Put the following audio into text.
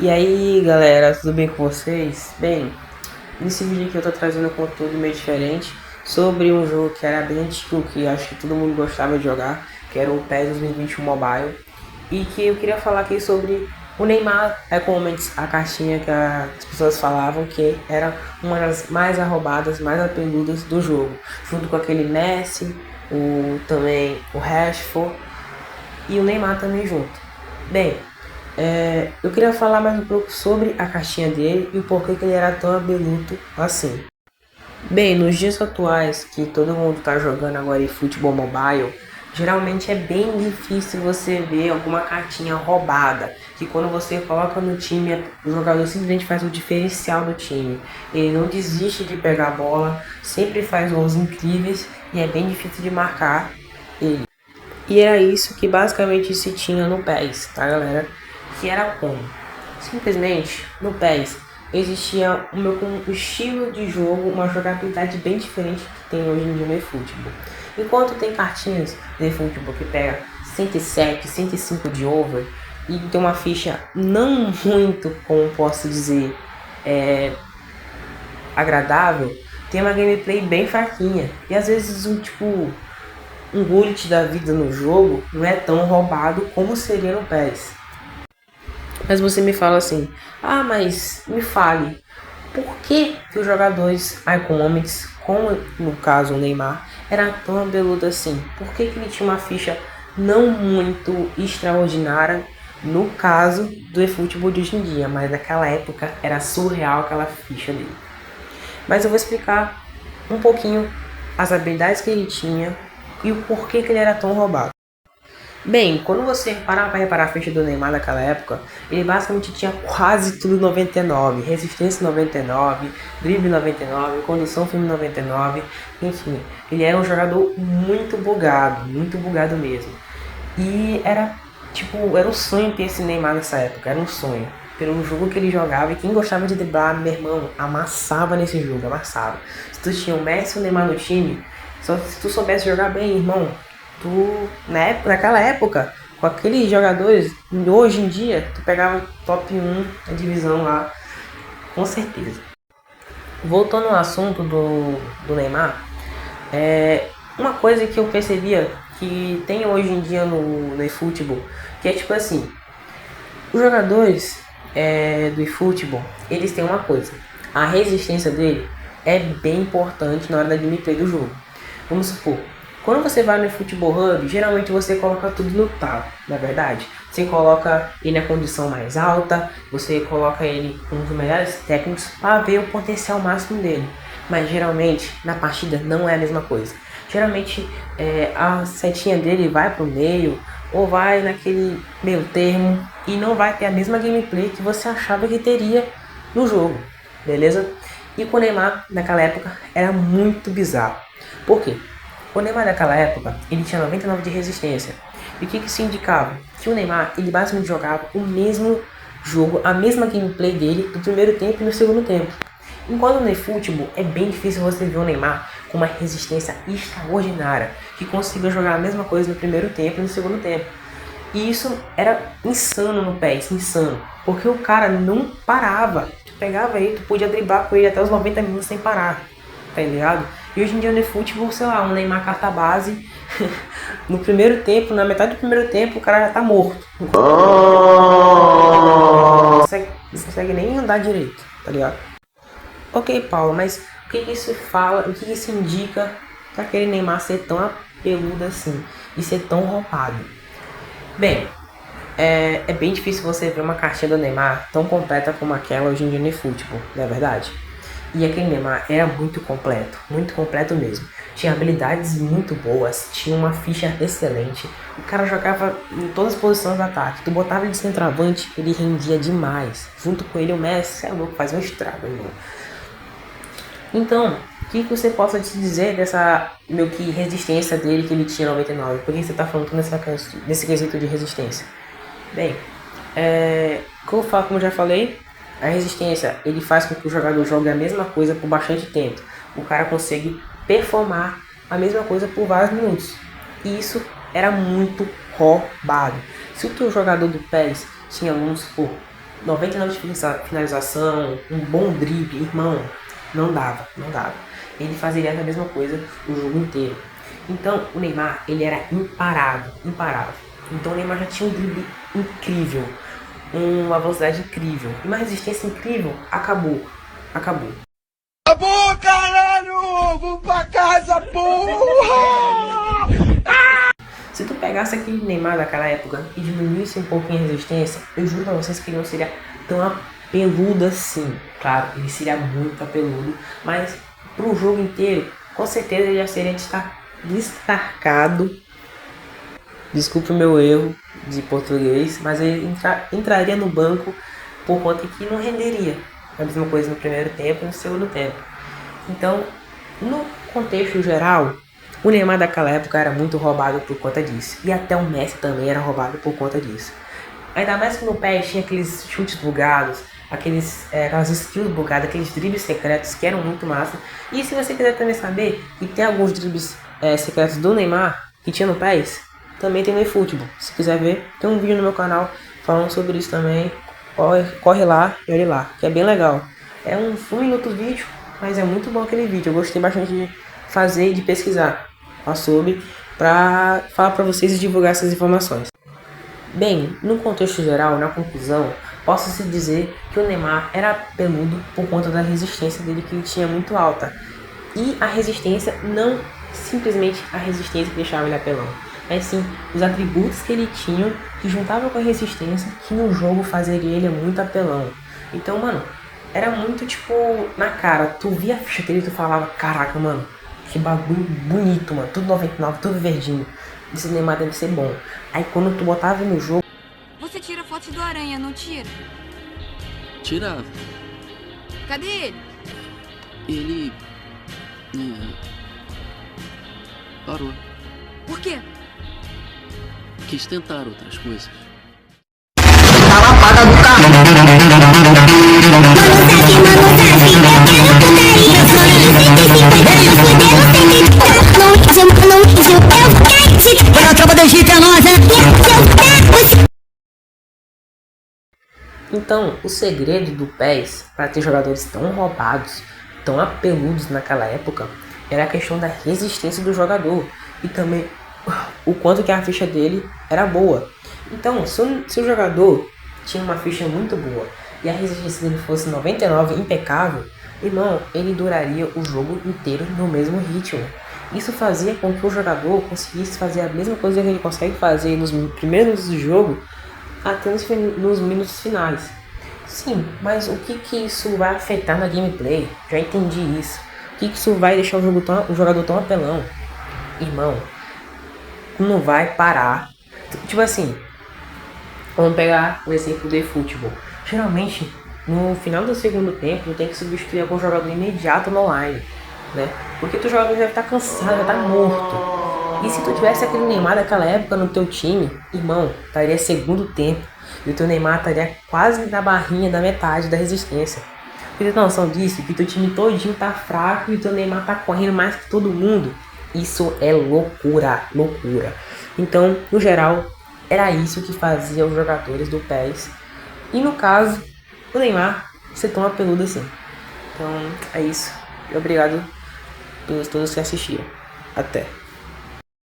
E aí galera, tudo bem com vocês? Bem, nesse vídeo aqui eu tô trazendo um conteúdo meio diferente sobre um jogo que era bem antigo, que acho que todo mundo gostava de jogar, que era o PES 2021 Mobile. E que eu queria falar aqui sobre o Neymar Moments, a caixinha que as pessoas falavam que era uma das mais arrobadas, mais apelidas do jogo, junto com aquele Messi, também o Rashford e o Neymar também junto. Bem, eu queria falar mais um pouco sobre a caixinha dele e o porquê que ele era tão abeluto assim. Bem, nos dias atuais que todo mundo está jogando agora em futebol mobile, geralmente é bem difícil você ver alguma cartinha roubada, que quando você coloca no time, o jogador simplesmente faz o diferencial do time. Ele não desiste de pegar a bola, sempre faz gols incríveis e é bem difícil de marcar ele. E era isso que basicamente se tinha no PES, tá galera? Que era como? Simplesmente no PES existia um estilo de jogo, uma jogabilidade bem diferente que tem hoje em dia no eFootball. Enquanto tem cartinhas de eFootball que pega 107, 105 de over e tem uma ficha não muito, como posso dizer, agradável, tem uma gameplay bem fraquinha. E às vezes um glitch da vida no jogo não é tão roubado como seria no PES. Mas você me fala assim, mas me fale, por que, que os jogadores Iconics, como no caso o Neymar, era tão abeludo assim? Por que, que ele tinha uma ficha não muito extraordinária no caso do eFootball de hoje em dia, mas naquela época era surreal aquela ficha dele. Mas eu vou explicar um pouquinho as habilidades que ele tinha e o porquê que ele era tão roubado. Bem, quando você parar para reparar a ficha do Neymar naquela época, ele basicamente tinha quase tudo 99, resistência 99, drible 99, condução firme 99, enfim, ele era um jogador muito bugado mesmo. E era um sonho ter esse Neymar nessa época, era um sonho. Pelo jogo que ele jogava e quem gostava de driblar, meu irmão, amassava nesse jogo, amassava. Se tu tinha o Messi e o Neymar no time, só se tu soubesse jogar bem, irmão, naquela época, com aqueles jogadores, hoje em dia, tu pegava top 1 da divisão lá, com certeza. Voltando ao assunto do Neymar, uma coisa que eu percebia que tem hoje em dia no eFootball, que é tipo assim, os jogadores do eFootball, eles têm uma coisa, a resistência dele é bem importante na hora da gameplay do jogo. Vamos supor, quando você vai no Futebol Hub, geralmente você coloca tudo no talo, na verdade. Você coloca ele na condição mais alta, você coloca ele com os melhores técnicos para ver o potencial máximo dele. Mas geralmente na partida não é a mesma coisa. Geralmente a setinha dele vai para o meio ou vai naquele meio termo e não vai ter a mesma gameplay que você achava que teria no jogo, beleza? E com o Neymar naquela época era muito bizarro. Por quê? O Neymar naquela época, ele tinha 99 de resistência. E o que isso indicava? Que o Neymar, ele basicamente jogava o mesmo jogo, a mesma gameplay dele do primeiro tempo e no segundo tempo. Enquanto no eFootball é bem difícil você ver o Neymar com uma resistência extraordinária, que consiga jogar a mesma coisa no primeiro tempo e no segundo tempo. E isso era insano no PES, insano. Porque o cara não parava. Tu pegava ele, tu podia driblar com ele até os 90 minutos sem parar. Tá ligado? E hoje em dia no eFootball, sei lá, um Neymar carta base, no primeiro tempo, na metade do primeiro tempo, o cara já tá morto. Não consegue nem andar direito, tá ligado? Ok, Paulo, mas o que isso fala, o que isso indica pra aquele Neymar ser tão apeludo assim e ser tão roubado? Bem, é bem difícil você ver uma cartinha do Neymar tão completa como aquela hoje em dia no eFootball, não é verdade? E aquele Neymar era muito completo mesmo. Tinha habilidades muito boas, tinha uma ficha excelente. O cara jogava em todas as posições do ataque. Tu botava ele de centroavante, ele rendia demais. Junto com ele o Messi, é louco, faz um estrago, irmão. Então, o que você possa te dizer dessa meio que resistência dele que ele tinha 99? Por que você tá falando nesse quesito de resistência? Bem, como eu já falei, a resistência ele faz com que o jogador jogue a mesma coisa por bastante tempo. O cara consegue performar a mesma coisa por vários minutos. E isso era muito roubado. Se o teu jogador do PES tinha, vamos supor, 99 de finalização, um bom drible, irmão, não dava, não dava. Ele fazia a mesma coisa o jogo inteiro. Então o Neymar, ele era imparável, imparável. Então o Neymar já tinha um drible incrível, uma velocidade incrível, uma resistência incrível. Acabou, acabou. Acabou, caralho! Vamos pra casa, porra! Se tu pegasse aquele Neymar daquela época e diminuísse um pouquinho a resistência, eu juro pra vocês que ele não seria tão apeludo assim. Claro, ele seria muito apeludo, mas pro jogo inteiro, com certeza ele já seria destacado. Desculpe o meu erro de português, mas ele entraria no banco por conta que não renderia a mesma coisa no primeiro tempo e no segundo tempo. Então, no contexto geral, o Neymar daquela época era muito roubado por conta disso. E até o Messi também era roubado por conta disso. Ainda mais que no PES tinha aqueles chutes bugados, aquelas skills bugadas, aqueles dribles secretos que eram muito massa. E se você quiser também saber que tem alguns dribles secretos do Neymar que tinha no PES, também tem no eFootball. Se quiser ver, tem um vídeo no meu canal falando sobre isso também. Corre lá e olha lá, que é bem legal. É um minuto de vídeo, mas é muito bom aquele vídeo. Eu gostei bastante de fazer e de pesquisar sobre para falar para vocês e divulgar essas informações. Bem, no contexto geral, na conclusão, posso-se dizer que o Neymar era peludo por conta da resistência dele, que ele tinha muito alta. E a resistência, não simplesmente a resistência que deixava ele apelão, mas sim os atributos que ele tinha que juntavam com a resistência, que no jogo fazeria ele muito apelão. Então, mano, era muito tipo na cara. Tu via a ficha dele e tu falava, caraca, mano, que bagulho bonito, mano, tudo 99, tudo verdinho. Esse Neymar deve ser bom. Aí quando tu botava no jogo... Você tira fotos do Aranha, não tira? Tirava. Cadê ele? Ele... parou. Por quê? Quis tentar outras coisas. Então, o segredo do PES para ter jogadores tão roubados, tão apeludos naquela época, era a questão da resistência do jogador e também o quanto que a ficha dele era boa. Então, se o jogador tinha uma ficha muito boa e a resistência dele fosse 99, impecável, irmão, ele duraria o jogo inteiro no mesmo ritmo. Isso fazia com que o jogador conseguisse fazer a mesma coisa que ele consegue fazer nos primeiros minutos do jogo até nos minutos finais. Sim, mas o que isso vai afetar na gameplay? Já entendi isso. O que isso vai deixar o jogador tão apelão? Irmão, não vai parar. Tipo assim, vamos pegar o exemplo de futebol. Geralmente, no final do segundo tempo, tem que substituir algum jogador imediato no online, né? Porque o jogador deve estar cansado, já tá morto. E se tu tivesse aquele Neymar daquela época no teu time, irmão, estaria segundo tempo. E o teu Neymar estaria quase na barrinha da metade da resistência. Você tem noção disso? Que teu time todinho tá fraco e o teu Neymar tá correndo mais que todo mundo. Isso é loucura, loucura. Então, no geral, era isso que fazia os jogadores do PES. E no caso, o Neymar ser tão apeludo assim. Então, é isso. E obrigado a todos que assistiram. Até.